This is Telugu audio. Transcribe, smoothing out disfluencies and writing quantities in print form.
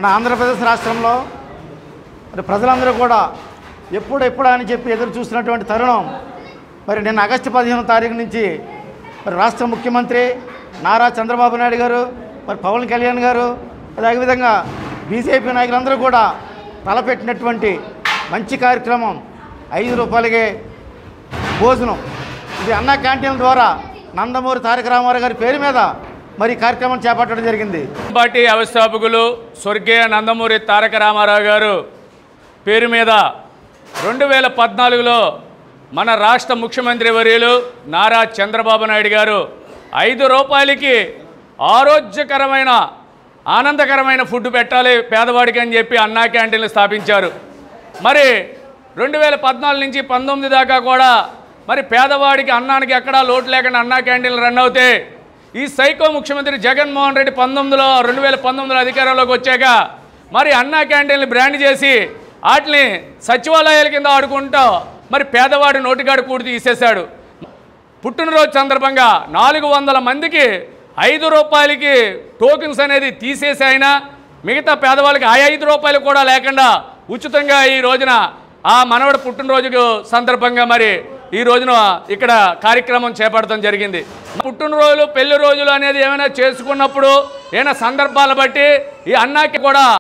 మన ఆంధ్రప్రదేశ్ రాష్ట్రంలో మరి ప్రజలందరూ కూడా ఎప్పుడు అని చెప్పి ఎదురు చూస్తున్నటువంటి తరుణం మరి నిన్న ఆగస్టు 15వ తారీఖు నుంచి మరి రాష్ట్ర ముఖ్యమంత్రి నారా చంద్రబాబు నాయుడు గారు మరి పవన్ కళ్యాణ్ గారు అదేవిధంగా బీజేపీ నాయకులందరూ కూడా తలపెట్టినటువంటి మంచి కార్యక్రమం 5 రూపాయలకే భోజనం. ఇది అన్న క్యాంటీన్ల ద్వారా నందమూరి తారక రామారావు గారి పేరు మీద మరి కార్యక్రమం చేపట్టడం జరిగింది. పార్టీ వ్యవస్థాపకులు స్వర్గీయ నందమూరి తారక రామారావు గారు పేరు మీద 2014లో మన రాష్ట్ర ముఖ్యమంత్రి వర్యులు నారా చంద్రబాబు నాయుడు గారు 5 రూపాయలకి ఆరోగ్యకరమైన ఆనందకరమైన ఫుడ్ పెట్టాలి పేదవాడికి అని చెప్పి అన్నా క్యాంటీన్లు స్థాపించారు. మరి 2014 నుంచి 19 దాకా కూడా మరి పేదవాడికి అన్నానికి ఎక్కడా లోటు లేకుండా అన్నా క్యాంటీన్లు రన్ అవుతాయి. ఈ సైకో ముఖ్యమంత్రి జగన్మోహన్ రెడ్డి 2019లో అధికారంలోకి వచ్చాక మరి అన్నా క్యాంటీన్లు బ్రాండ్ చేసి వాటిని సచివాలయాల కింద ఆడుకుంటూ మరి పేదవాడి నోటిగాడు కూడి తీసేశాడు. పుట్టినరోజు సందర్భంగా 400 మందికి 5 రూపాయలకి టోకెన్స్ అనేది తీసేసి అయినా మిగతా పేదవాళ్ళకి 5 రూపాయలు కూడా లేకుండా ఉచితంగా ఈ రోజున ఆ మనవడి పుట్టినరోజుకు సందర్భంగా మరి ఈ రోజున ఇక్కడ కార్యక్రమం చేపట్టడం జరిగింది. పుట్టినరోజులు పెళ్లి రోజులు అనేది ఏమైనా చేసుకున్నప్పుడు ఏమైనా సందర్భాలు బట్టి ఈ అన్నాకి కూడా